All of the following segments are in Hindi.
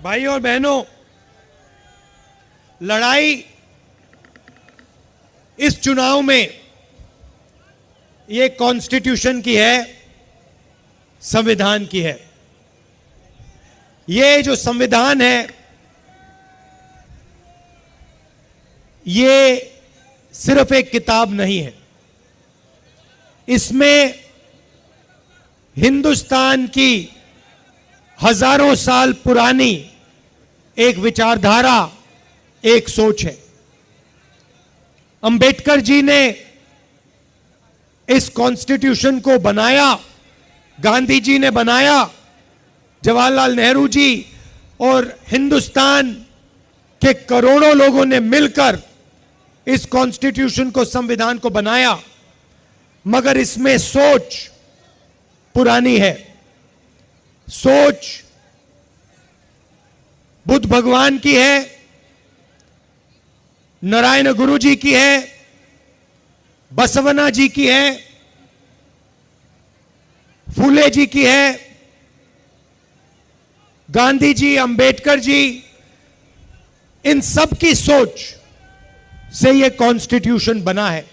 भाई और बहनों, लड़ाई इस चुनाव में ये कॉन्स्टिट्यूशन की है, संविधान की है। ये जो संविधान है ये सिर्फ एक किताब नहीं है। इसमें हिंदुस्तान की हजारों साल पुरानी एक विचारधारा, एक सोच है। अंबेडकर जी ने इस कॉन्स्टिट्यूशन को बनाया, गांधी जी ने बनाया, जवाहरलाल नेहरू जी और हिंदुस्तान के करोड़ों लोगों ने मिलकर इस कॉन्स्टिट्यूशन को, संविधान को बनाया। मगर इसमें सोच पुरानी है। सोच बुद्ध भगवान की है, नारायण गुरु जी की है, बसवना जी की है, फूले जी की है, गांधी जी, अंबेडकर जी, इन सब की सोच से यह कॉन्स्टिट्यूशन बना है।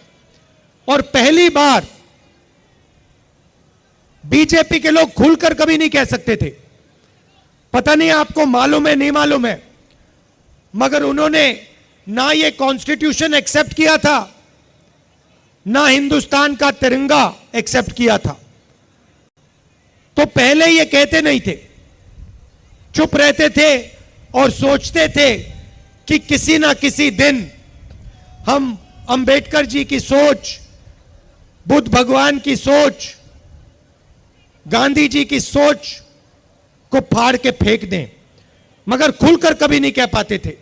और पहली बार बीजेपी के लोग खुलकर कभी नहीं कह सकते थे। पता नहीं आपको मालूम है, नहीं मालूम है, मगर उन्होंने ना ये कॉन्स्टिट्यूशन एक्सेप्ट किया था, ना हिंदुस्तान का तिरंगा एक्सेप्ट किया था। तो पहले ये कहते नहीं थे, चुप रहते थे और सोचते थे कि किसी ना किसी दिन हम अंबेडकर जी की सोच, बुद्ध भगवान की सोच, गांधी जी की सोच को फाड़ के फेंक दें, मगर खुलकर कभी नहीं कह पाते थे।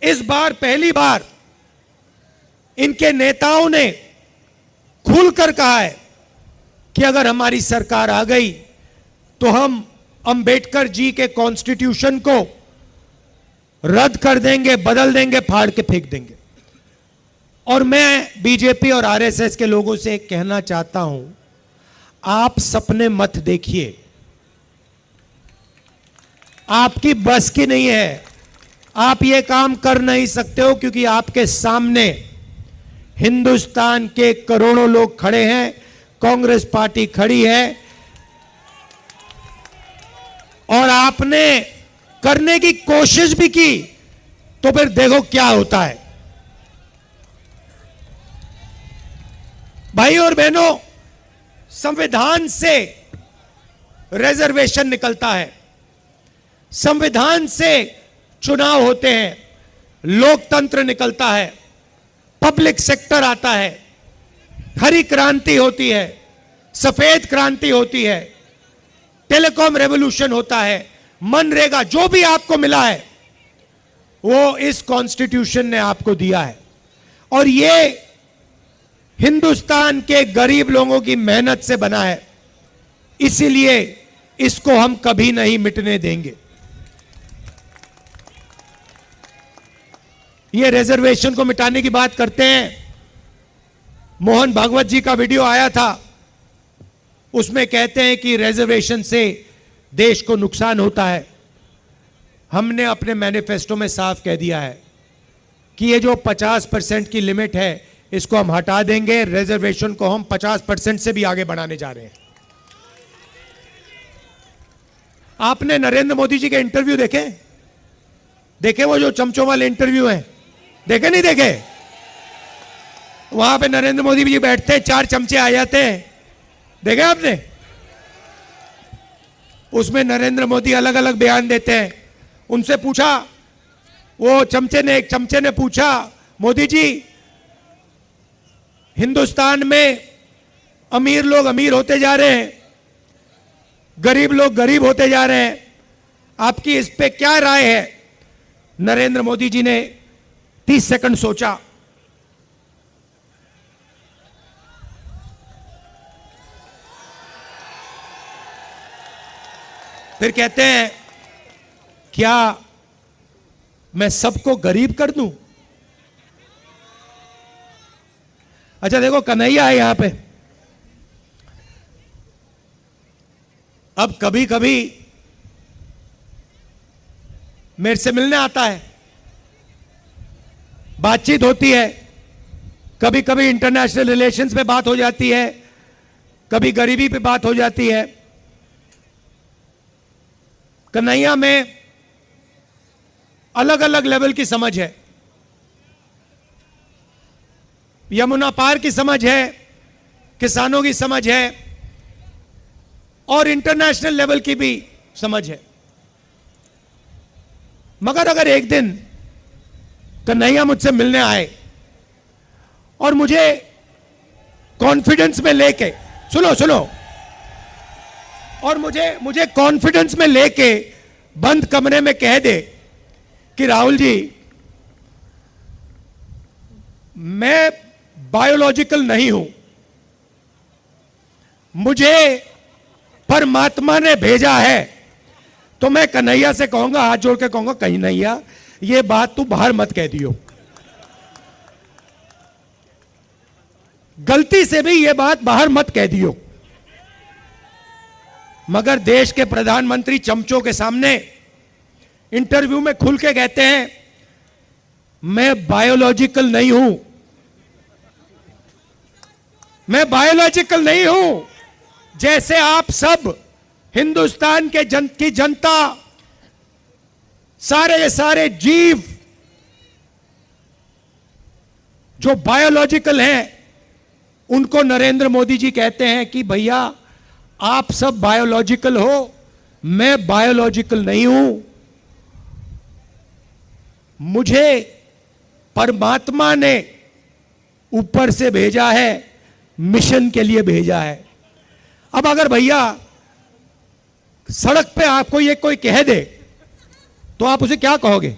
इस बार पहली बार इनके नेताओं ने खुलकर कहा है कि अगर हमारी सरकार आ गई तो हम अंबेडकर जी के कॉन्स्टिट्यूशन को रद्द कर देंगे, बदल देंगे, फाड़ के फेंक देंगे। और मैं बीजेपी और आरएसएस के लोगों से कहना चाहता हूं, आप सपने मत देखिए, आपकी बस की नहीं है, आप ये काम कर नहीं सकते हो, क्योंकि आपके सामने हिंदुस्तान के करोड़ों लोग खड़े हैं, कांग्रेस पार्टी खड़ी है, और आपने करने की कोशिश भी की तो फिर देखो क्या होता है। भाई और बहनों, संविधान से रिजर्वेशन निकलता है, संविधान से चुनाव होते हैं, लोकतंत्र निकलता है, पब्लिक सेक्टर आता है, हरी क्रांति होती है, सफेद क्रांति होती है, टेलीकॉम रेवोल्यूशन होता है, मनरेगा, जो भी आपको मिला है वो इस कॉन्स्टिट्यूशन ने आपको दिया है। और ये हिंदुस्तान के गरीब लोगों की मेहनत से बना है, इसीलिए इसको हम कभी नहीं मिटने देंगे। ये रिजर्वेशन को मिटाने की बात करते हैं। मोहन भागवत जी का वीडियो आया था, उसमें कहते हैं कि रिजर्वेशन से देश को नुकसान होता है। हमने अपने मैनिफेस्टो में साफ कह दिया है कि ये जो 50% की लिमिट है इसको हम हटा देंगे, रिजर्वेशन को हम 50% से भी आगे बढ़ाने जा रहे हैं। आपने नरेंद्र मोदी जी के इंटरव्यू देखे? देखे वो जो चमचों वाले इंटरव्यू हैं? देखे नहीं देखे? वहां पे नरेंद्र मोदी जी बैठते, 4 चमचे आ जाते हैं, देखे आपने? उसमें नरेंद्र मोदी अलग अलग बयान देते हैं। उनसे पूछा, वो एक चमचे ने पूछा, मोदी जी, हिंदुस्तान में अमीर लोग अमीर होते जा रहे हैं, गरीब लोग गरीब होते जा रहे हैं, आपकी इस पे क्या राय है? नरेंद्र मोदी जी ने 30 सेकंड सोचा, फिर कहते हैं, क्या मैं सबको गरीब कर दूं? अच्छा देखो, कन्हैया है यहां पे। अब कभी कभी मेरे से मिलने आता है, बातचीत होती है, कभी कभी इंटरनेशनल रिलेशंस पे बात हो जाती है, कभी गरीबी पे बात हो जाती है। कन्हैया में अलग अलग लेवल की समझ है, यमुना पार की समझ है, किसानों की समझ है और इंटरनेशनल लेवल की भी समझ है। मगर अगर एक दिन कन्हैया मुझसे मिलने आए और मुझे कॉन्फिडेंस में लेके, सुनो, और मुझे कॉन्फिडेंस में लेके बंद कमरे में कह दे कि राहुल जी, मैं बायोलॉजिकल नहीं हूं, मुझे परमात्मा ने भेजा है, तो मैं कन्हैया से कहूंगा, हाथ जोड़ के कहूंगा, कन्हैया ये बात तू बाहर मत कह दियो, गलती से भी ये बात बाहर मत कह दियो। मगर देश के प्रधानमंत्री चमचों के सामने इंटरव्यू में खुल के कहते हैं, मैं बायोलॉजिकल नहीं हूं, मैं बायोलॉजिकल नहीं हूं। जैसे आप सब हिंदुस्तान के की जनता, सारे के सारे जीव जो बायोलॉजिकल हैं, उनको नरेंद्र मोदी जी कहते हैं कि भैया आप सब बायोलॉजिकल हो, मैं बायोलॉजिकल नहीं हूं, मुझे परमात्मा ने ऊपर से भेजा है, मिशन के लिए भेजा है। अब अगर भैया सड़क पे आपको ये कोई कह दे तो आप उसे क्या कहोगे?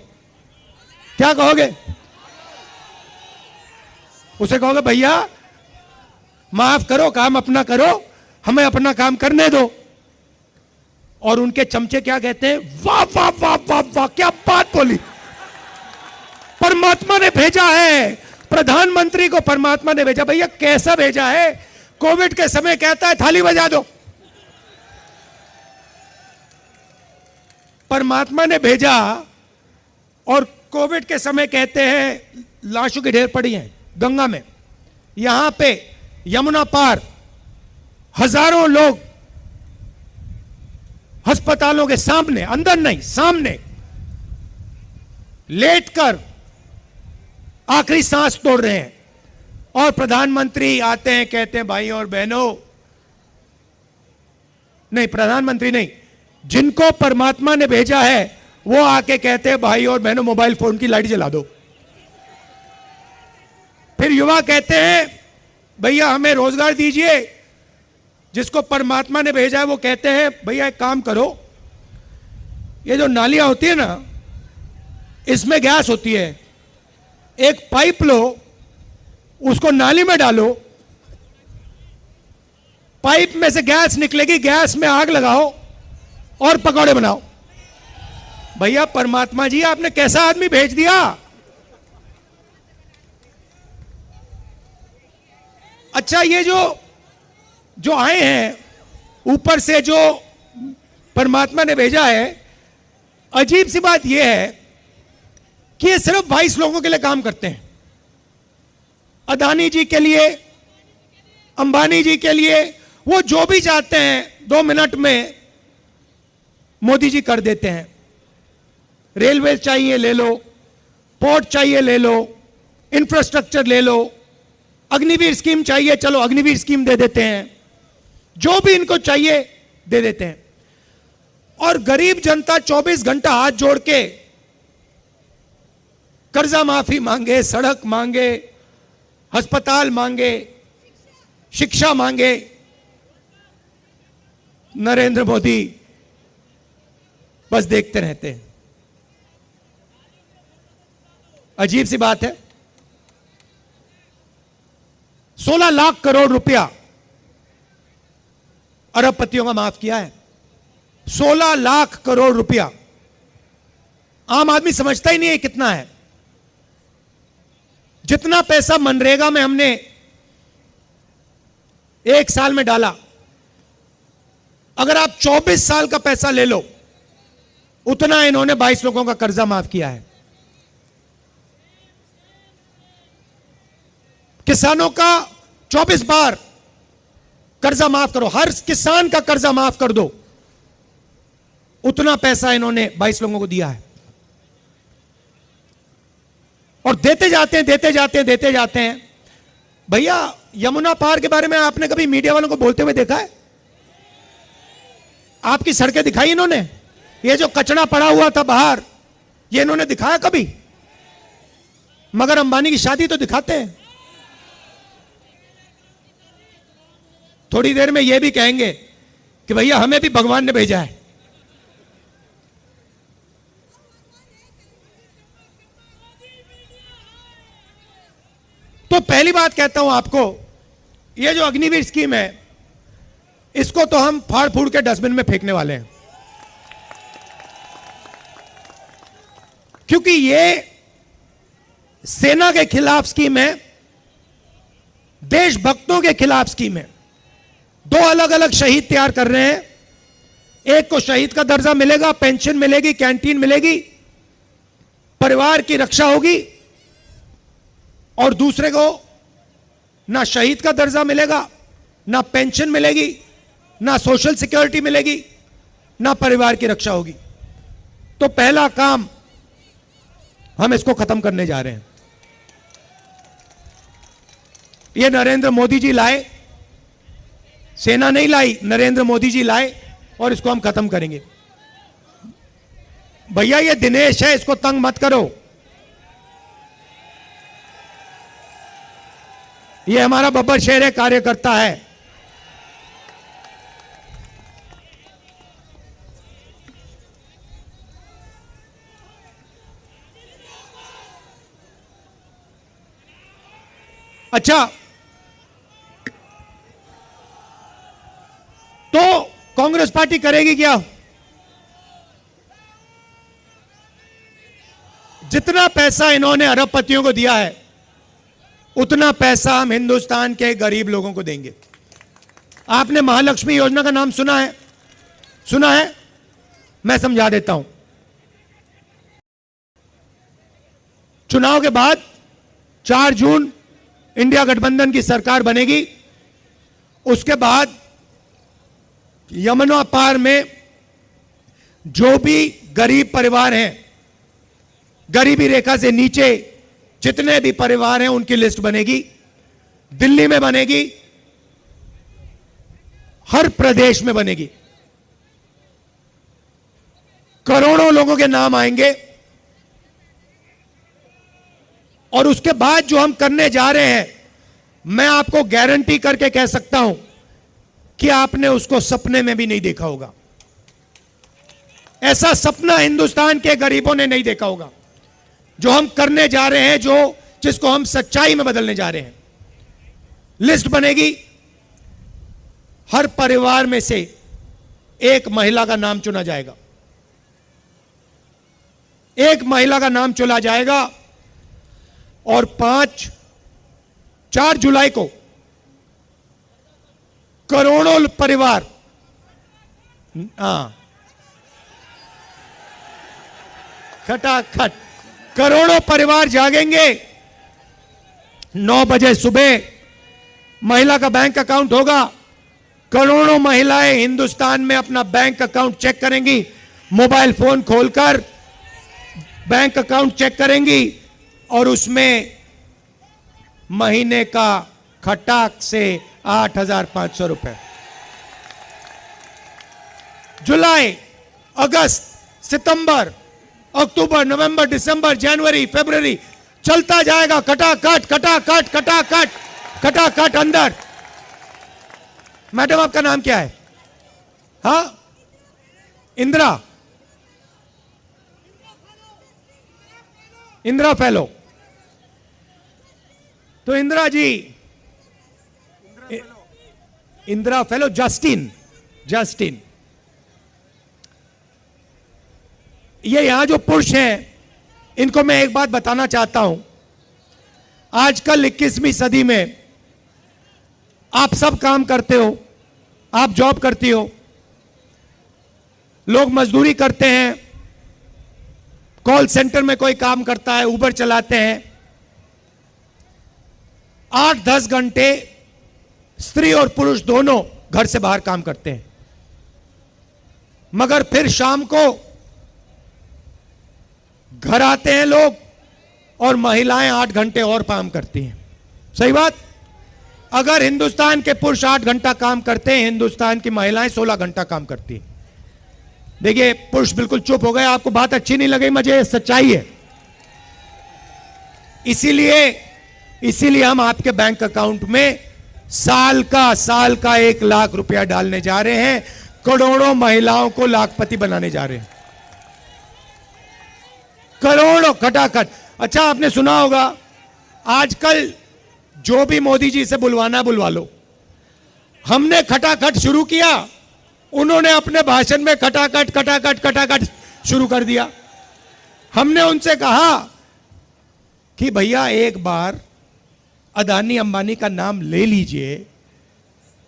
क्या कहोगे? उसे कहोगे भैया माफ करो, काम अपना करो, हमें अपना काम करने दो। और उनके चमचे क्या कहते हैं? वाह वाह वाह वाह वाह, क्या बात बोली, परमात्मा ने भेजा है, प्रधानमंत्री को परमात्मा ने भेजा। भैया कैसा भेजा है? कोविड के समय कहता है थाली बजा दो, परमात्मा ने भेजा। और कोविड के समय कहते हैं लाशों की ढेर पड़ी हैं गंगा में, यहां पे यमुना पार हजारों लोग अस्पतालों के सामने, अंदर नहीं सामने लेटकर आखिरी सांस तोड़ रहे हैं। और प्रधानमंत्री आते हैं, कहते हैं भाइयों और बहनों, नहीं प्रधानमंत्री नहीं, जिनको परमात्मा ने भेजा है वो आके कहते हैं भाई और बहनों मोबाइल फोन की लाइट जला दो। फिर युवा कहते हैं भैया हमें रोजगार दीजिए। जिसको परमात्मा ने भेजा है वो कहते हैं भैया एक काम करो, ये जो नालियां होती है ना, इसमें गैस होती है, एक पाइप लो, उसको नाली में डालो, पाइप में से गैस निकलेगी, गैस में आग लगाओ और पकौड़े बनाओ। भैया परमात्मा जी आपने कैसा आदमी भेज दिया? अच्छा ये जो आए हैं ऊपर से, जो परमात्मा ने भेजा है, अजीब सी बात यह है कि ये सिर्फ 22 लोगों के लिए काम करते हैं। अदानी जी के लिए, अंबानी जी के लिए, वो जो भी चाहते हैं 2 मिनट में मोदी जी कर देते हैं। रेलवे चाहिए ले लो, पोर्ट चाहिए ले लो, इंफ्रास्ट्रक्चर ले लो, अग्निवीर स्कीम चाहिए, चलो अग्निवीर स्कीम दे देते हैं, जो भी इनको चाहिए दे देते हैं। और गरीब जनता 24 घंटा हाथ जोड़ के कर्जा माफी मांगे, सड़क मांगे, अस्पताल मांगे, शिक्षा मांगे, नरेंद्र मोदी बस देखते रहते हैं। अजीब सी बात है, 16 लाख करोड़ रुपया अरबपतियों का माफ किया है। 16 लाख करोड़ रुपया आम आदमी समझता ही नहीं है कितना है। जितना पैसा मनरेगा में हमने 1 साल में डाला, अगर आप 24 साल का पैसा ले लो उतना इन्होंने 22 लोगों का कर्जा माफ किया है। किसानों का 24 बार कर्जा माफ करो, हर किसान का कर्जा माफ कर दो, उतना पैसा इन्होंने 22 लोगों को दिया है। और देते जाते हैं, देते जाते हैं, देते जाते हैं। भैया यमुना पार के बारे में आपने कभी मीडिया वालों को बोलते हुए देखा है? आपकी सड़कें दिखाई इन्होंने? ये जो कचरा पड़ा हुआ था बाहर, ये इन्होंने दिखाया कभी? मगर अंबानी की शादी तो दिखाते हैं। थोड़ी देर में ये भी कहेंगे कि भैया हमें भी भगवान ने भेजा है। तो पहली बात कहता हूं आपको, ये जो अग्निवीर स्कीम है, इसको तो हम फाड़ फूड़ के डस्टबिन में फेंकने वाले हैं, क्योंकि ये सेना के खिलाफ स्कीम है, देशभक्तों के खिलाफ स्कीम है। दो अलग अलग शहीद तैयार कर रहे हैं। एक को शहीद का दर्जा मिलेगा, पेंशन मिलेगी, कैंटीन मिलेगी, परिवार की रक्षा होगी, और दूसरे को ना शहीद का दर्जा मिलेगा, ना पेंशन मिलेगी, ना सोशल सिक्योरिटी मिलेगी, ना परिवार की रक्षा होगी। तो पहला काम हम इसको खत्म करने जा रहे हैं। ये नरेंद्र मोदी जी लाए, सेना नहीं लाई, नरेंद्र मोदी जी लाए, और इसको हम खत्म करेंगे। भैया ये दिनेश है, इसको तंग मत करो। ये हमारा बब्बर शेर है, कार्यकर्ता है। अच्छा, तो कांग्रेस पार्टी करेगी क्या? जितना पैसा इन्होंने अरबपतियों को दिया है, उतना पैसा हम हिंदुस्तान के गरीब लोगों को देंगे। आपने महालक्ष्मी योजना का नाम सुना है? सुना है? मैं समझा देता हूं। चुनाव के बाद 4 जून इंडिया गठबंधन की सरकार बनेगी। उसके बाद यमुना पार में जो भी गरीब परिवार हैं, गरीबी रेखा से नीचे जितने भी परिवार हैं, उनकी लिस्ट बनेगी, दिल्ली में बनेगी, हर प्रदेश में बनेगी। करोड़ों लोगों के नाम आएंगे। और उसके बाद जो हम करने जा रहे हैं, मैं आपको गारंटी करके कह सकता हूं कि आपने उसको सपने में भी नहीं देखा होगा। ऐसा सपना हिंदुस्तान के गरीबों ने नहीं देखा होगा जो हम करने जा रहे हैं, जिसको हम सच्चाई में बदलने जा रहे हैं। लिस्ट बनेगी, हर परिवार में से एक महिला का नाम चुना जाएगा, एक महिला का नाम चुना जाएगा, और 4 जुलाई को करोड़ों परिवार, खटाखट करोड़ों परिवार जागेंगे। 9 बजे सुबह महिला का बैंक अकाउंट होगा। करोड़ों महिलाएं हिंदुस्तान में अपना बैंक अकाउंट चेक करेंगी, मोबाइल फोन खोलकर बैंक अकाउंट चेक करेंगी, और उसमें महीने का खटाक से 8,500 रुपए। जुलाई, अगस्त, सितंबर, अक्टूबर, नवंबर, दिसंबर, जनवरी, फरवरी चलता जाएगा। कटाकट कटाकट कटाकट कटाकट अंदर। मैडम आपका नाम क्या है? हाँ, इंदिरा, इंदिरा फेलो। तो इंदिरा जी, इंदिरा फेलो, जस्टिन, ये यहां जो पुरुष हैं, इनको मैं एक बात बताना चाहता हूं। आजकल 21वीं सदी में आप सब काम करते हो, आप जॉब करती हो, लोग मजदूरी करते हैं, कॉल सेंटर में कोई काम करता है, उबर चलाते हैं, 8-10 घंटे स्त्री और पुरुष दोनों घर से बाहर काम करते हैं, मगर फिर शाम को घर आते हैं लोग और महिलाएं 8 घंटे और काम करती हैं। सही बात? अगर हिंदुस्तान के पुरुष 8 घंटा काम करते हैं, हिंदुस्तान की महिलाएं 16 घंटा काम करती हैं। देखिए, पुरुष बिल्कुल चुप हो गए, आपको बात अच्छी नहीं लगी, मुझे सच्चाई है। इसीलिए हम आपके बैंक अकाउंट में साल का 1 लाख रुपया डालने जा रहे हैं, करोड़ों महिलाओं को लाखपति बनाने जा रहे हैं, करोड़ों खटाखट। अच्छा, आपने सुना होगा आजकल जो भी मोदी जी से बुलवाना बुलवा लो। हमने खटाखट शुरू किया, उन्होंने अपने भाषण में खटाखट शुरू कर दिया। हमने उनसे कहा कि भैया एक बार अदानी अंबानी का नाम ले लीजिए।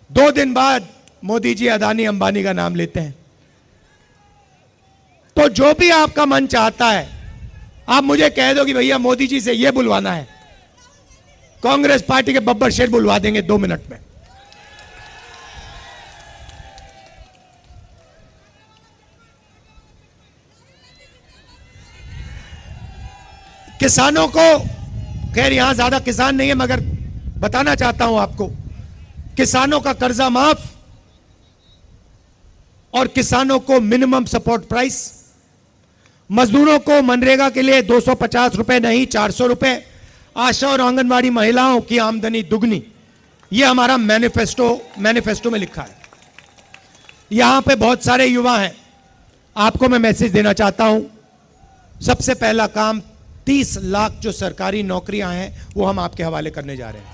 2 दिन बाद मोदी जी अदानी अंबानी का नाम लेते हैं। तो जो भी आपका मन चाहता है, आप मुझे कह दो कि भैया मोदी जी से यह बुलवाना है, कांग्रेस पार्टी के बब्बर शेर बुलवा देंगे 2 मिनट में। किसानों को, खैर यहां ज्यादा किसान नहीं है मगर बताना चाहता हूं आपको, किसानों का कर्जा माफ और किसानों को मिनिमम सपोर्ट प्राइस, मजदूरों को मनरेगा के लिए 250 रुपए नहीं 400 रुपए, आशा और आंगनवाड़ी महिलाओं की आमदनी दुगनी। यह हमारा मैनिफेस्टो में लिखा है। यहां पे बहुत सारे युवा हैं, आपको मैं मैसेज देना चाहता हूं। सबसे पहला काम, 30 लाख जो सरकारी नौकरियां हैं वो हम आपके हवाले करने जा रहे हैं।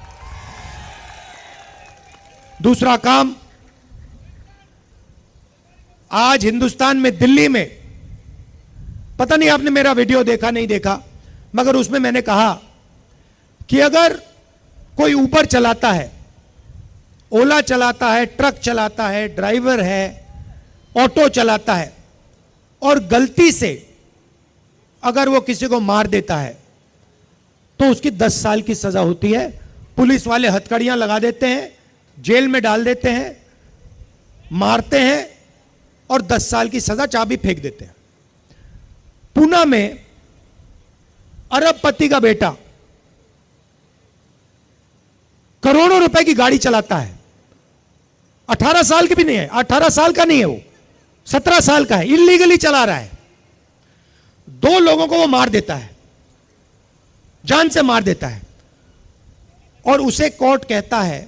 दूसरा काम, आज हिंदुस्तान में, दिल्ली में, पता नहीं आपने मेरा वीडियो देखा नहीं देखा, मगर उसमें मैंने कहा कि अगर कोई ऊबर चलाता है, ओला चलाता है, ट्रक चलाता है, ड्राइवर है, ऑटो चलाता है और गलती से अगर वो किसी को मार देता है तो उसकी 10 साल की सजा होती है। पुलिस वाले हथकड़ियां लगा देते हैं, जेल में डाल देते हैं, मारते हैं और 10 साल की सजा, चाबी फेंक देते हैं। पूना में अरबपति का बेटा करोड़ों रुपए की गाड़ी चलाता है, 18 साल की भी नहीं है, 18 साल का नहीं है वो, 17 साल का है, इलीगली चला रहा है। 2 लोगों को वो मार देता है, जान से मार देता है और उसे कोर्ट कहता है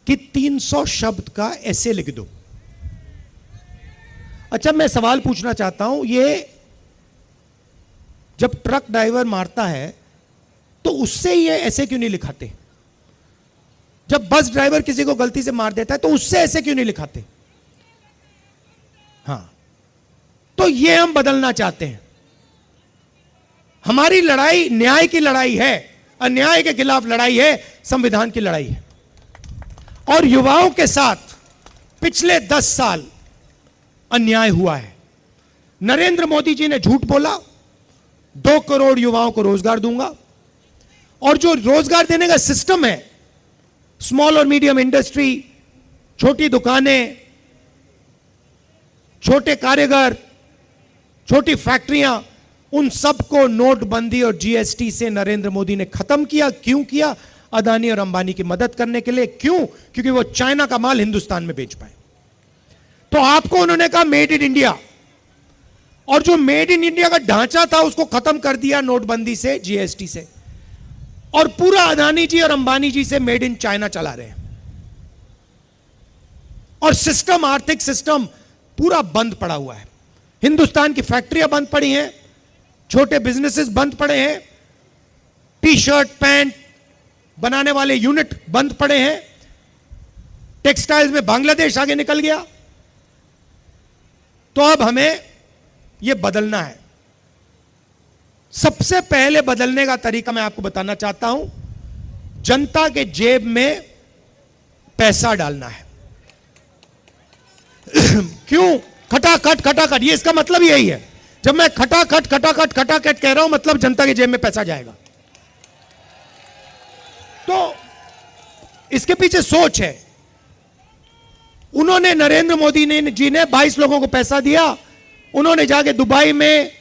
कि 300 शब्द का ऐसे लिख दो। अच्छा, मैं सवाल पूछना चाहता हूं, ये जब ट्रक ड्राइवर मारता है तो उससे ये ऐसे क्यों नहीं लिखाते? जब बस ड्राइवर किसी को गलती से मार देता है तो उससे ऐसे क्यों नहीं लिखाते? हां, तो ये हम बदलना चाहते हैं। हमारी लड़ाई न्याय की लड़ाई है, अन्याय के खिलाफ लड़ाई है, संविधान की लड़ाई है। और युवाओं के साथ पिछले 10 साल अन्याय हुआ है। नरेंद्र मोदी जी ने झूठ बोला, 2 करोड़ युवाओं को रोजगार दूंगा, और जो रोजगार देने का सिस्टम है, स्मॉल और मीडियम इंडस्ट्री, छोटी दुकानें, छोटे कारीगर, छोटी फैक्ट्रियां, उन सबको नोटबंदी और जीएसटी से नरेंद्र मोदी ने खत्म किया। क्यों किया? अदानी और अंबानी की मदद करने के लिए। क्यों? क्योंकि वो चाइना का माल हिंदुस्तान में बेच पाए। तो आपको उन्होंने कहा मेड इन इंडिया, और जो मेड इन इंडिया का ढांचा था उसको खत्म कर दिया नोटबंदी से, जीएसटी से, और पूरा अदानी जी और अंबानी जी से मेड इन चाइना चला रहे हैं। और सिस्टम, आर्थिक सिस्टम पूरा बंद पड़ा हुआ है। हिंदुस्तान की फैक्ट्रियां बंद पड़ी हैं, छोटे बिजनेसेस बंद पड़े हैं, टी शर्ट पैंट बनाने वाले यूनिट बंद पड़े हैं, टेक्सटाइल्स में बांग्लादेश आगे निकल गया। तो अब हमें यह बदलना है। सबसे पहले बदलने का तरीका मैं आपको बताना चाहता हूं, जनता के जेब में पैसा डालना है। क्यों? खटाखट खटाखट, ये इसका मतलब यही है। जब मैं खटाखट खटाखट खटाखट कह रहा हूं, मतलब जनता की जेब में पैसा जाएगा। तो इसके पीछे सोच है। उन्होंने, नरेंद्र मोदी जी ने 22 लोगों को पैसा दिया। उन्होंने जाके दुबई में,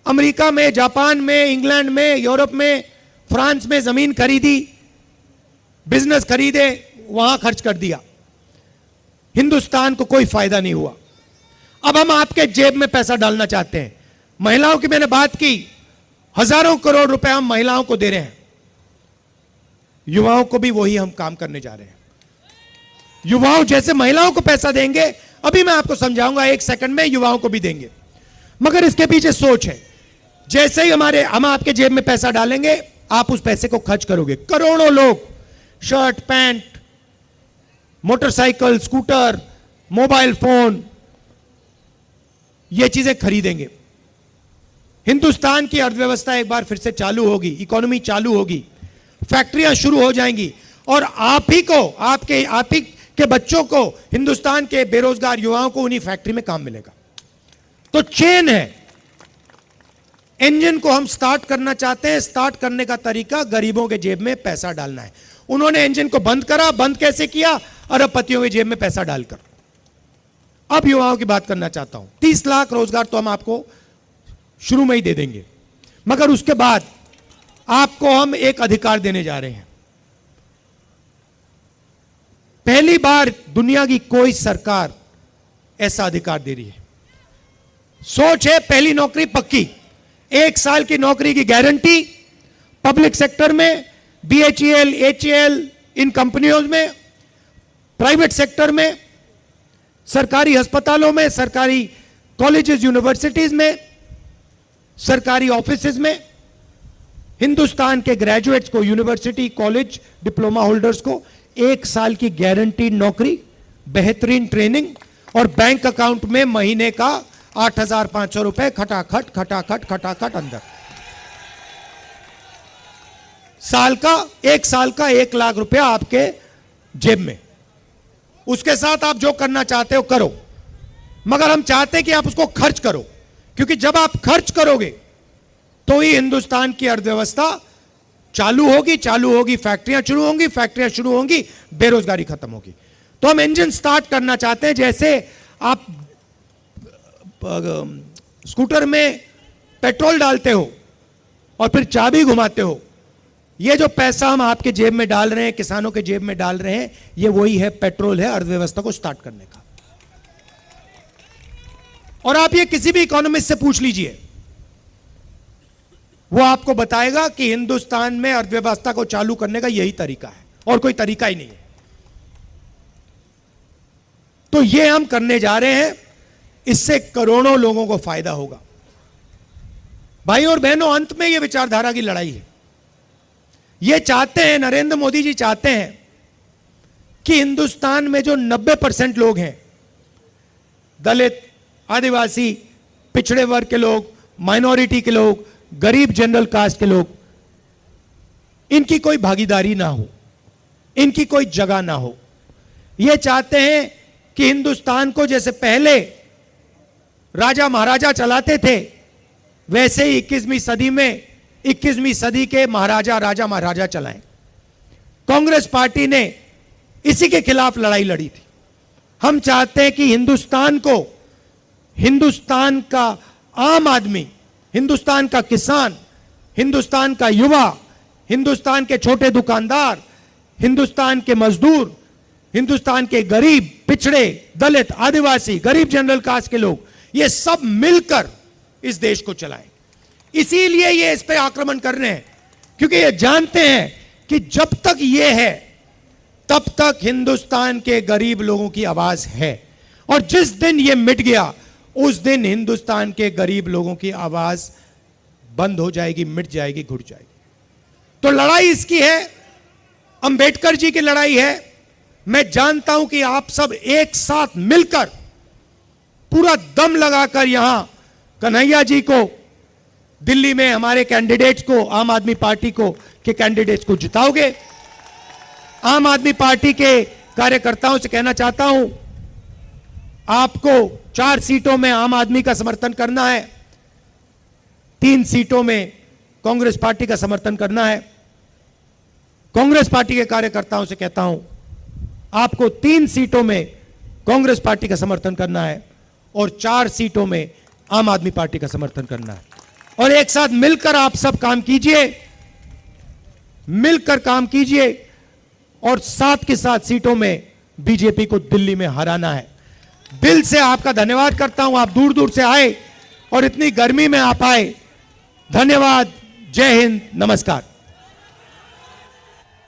अमेरिका में, जापान में, इंग्लैंड में, यूरोप में, फ्रांस में जमीन खरीदी, बिजनेस खरीदे, वहां खर्च कर दिया। हिंदुस्तान को कोई फायदा नहीं हुआ। अब हम आपके जेब में पैसा डालना चाहते हैं। महिलाओं की मैंने बात की, हजारों करोड़ रुपए हम महिलाओं को दे रहे हैं। युवाओं को भी वही हम काम करने जा रहे हैं। युवाओं जैसे महिलाओं को पैसा देंगे, अभी मैं आपको समझाऊंगा, 1 सेकंड में युवाओं को भी देंगे। मगर इसके पीछे सोच है। जैसे ही हम आपके जेब में पैसा डालेंगे, आप उस पैसे को खर्च करोगे। करोड़ों लोग shirt, pant, motorcycle, scooter, mobile phone, ये चीजें खरीदेंगे। हिंदुस्तान की अर्थव्यवस्था एक बार फिर से चालू होगी, इकोनॉमी चालू होगी, फैक्ट्रियां शुरू हो जाएंगी, और आप ही को, आप ही के बच्चों को, हिंदुस्तान के बेरोजगार युवाओं को उन्हीं फैक्ट्री में काम मिलेगा। तो चेन है। इंजन को हम स्टार्ट करना चाहते हैं। स्टार्ट करने का तरीका गरीबों के जेब में पैसा डालना है। उन्होंने इंजन को बंद करा। बंद कैसे किया? अरबपतियों के जेब में पैसा डालकर। अब युवाओं की बात करना चाहता हूं। 30 लाख रोजगार तो हम आपको शुरू में ही दे देंगे, मगर उसके बाद आपको हम एक अधिकार देने जा रहे हैं। पहली बार दुनिया की कोई सरकार ऐसा अधिकार दे रही है। सोच है, पहली नौकरी पक्की, 1 साल की नौकरी की गारंटी पब्लिक सेक्टर में, BHEL, HAL, इन कंपनियों में, प्राइवेट सेक्टर में, सरकारी अस्पतालों में, सरकारी कॉलेजेस, यूनिवर्सिटीज में, सरकारी ऑफिसेज में। हिंदुस्तान के ग्रेजुएट्स को, यूनिवर्सिटी, कॉलेज, डिप्लोमा होल्डर्स को 1 साल की गारंटीड नौकरी, बेहतरीन ट्रेनिंग, और बैंक अकाउंट में महीने का 8,500 रुपए खटाखट खटाखट खटाखट अंदर। साल का, 1 साल का 1 लाख रुपया आपके जेब में। उसके साथ आप जो करना चाहते हो करो, मगर हम चाहते हैं कि आप उसको खर्च करो, क्योंकि जब आप खर्च करोगे तो ही हिंदुस्तान की अर्थव्यवस्था चालू होगी, फैक्ट्रियां शुरू होंगी, बेरोजगारी खत्म होगी। तो हम इंजन स्टार्ट करना चाहते हैं। जैसे आप स्कूटर में पेट्रोल डालते हो और फिर चाबी घुमाते हो, ये जो पैसा हम आपके जेब में डाल रहे हैं, किसानों के जेब में डाल रहे हैं, ये वही है, पेट्रोल है अर्थव्यवस्था को स्टार्ट करने का। और आप ये किसी भी इकोनॉमिस्ट से पूछ लीजिए, वो आपको बताएगा कि हिंदुस्तान में अर्थव्यवस्था को चालू करने का यही तरीका है, और कोई तरीका ही नहीं है। तो ये हम करने जा रहे हैं। इससे करोड़ों लोगों को फायदा होगा। भाई और बहनों, अंत में ये विचारधारा की लड़ाई है। ये चाहते हैं, नरेंद्र मोदी जी चाहते हैं कि हिंदुस्तान में जो 90% लोग हैं, दलित, आदिवासी, पिछड़े वर्ग के लोग, माइनॉरिटी के लोग, गरीब जनरल कास्ट के लोग, इनकी कोई भागीदारी ना हो, इनकी कोई जगह ना हो। ये चाहते हैं कि हिंदुस्तान को जैसे पहले राजा महाराजा चलाते थे, वैसे ही 21वीं सदी में 21वीं सदी के राजा महाराजा चलाएं। कांग्रेस पार्टी ने इसी के खिलाफ लड़ाई लड़ी थी। हम चाहते हैं कि हिंदुस्तान को, हिंदुस्तान का आम आदमी, हिंदुस्तान का किसान, हिंदुस्तान का युवा, हिंदुस्तान के छोटे दुकानदार, हिंदुस्तान के मजदूर, हिंदुस्तान के गरीब, पिछड़े, दलित, आदिवासी, गरीब जनरल कास्ट के लोग, ये सब मिलकर इस देश को चलाएं। इसीलिए ये इस पे आक्रमण कर रहे हैं, क्योंकि ये जानते हैं कि जब तक ये है तब तक हिंदुस्तान के गरीब लोगों की आवाज है, और जिस दिन ये मिट गया उस दिन हिंदुस्तान के गरीब लोगों की आवाज बंद हो जाएगी, मिट जाएगी, घुट जाएगी। तो लड़ाई इसकी है, अंबेडकर जी की लड़ाई है। मैं जानता हूं कि आप सब एक साथ मिलकर पूरा दम लगाकर यहां कन्हैया जी को, दिल्ली में हमारे कैंडिडेट्स को, आम आदमी पार्टी को के कैंडिडेट्स को जिताओगे। आम आदमी पार्टी के कार्यकर्ताओं से कहना चाहता हूं, आपको 4 सीटों में आम आदमी का समर्थन करना है। 3 सीटों में कांग्रेस पार्टी का समर्थन करना है। कांग्रेस पार्टी के कार्यकर्ताओं से कहता हूं, आपको 3 सीटों में कांग्रेस पार्टी का समर्थन करना है और 4 सीटों में आम आदमी पार्टी का समर्थन करना है। और एक साथ मिलकर आप सब काम कीजिए, मिलकर काम कीजिए और साथ के साथ सीटों में बीजेपी को दिल्ली में हराना है। दिल से आपका धन्यवाद करता हूं, आप दूर दूर से आए और इतनी गर्मी में आप आए। धन्यवाद। जय हिंद, नमस्कार।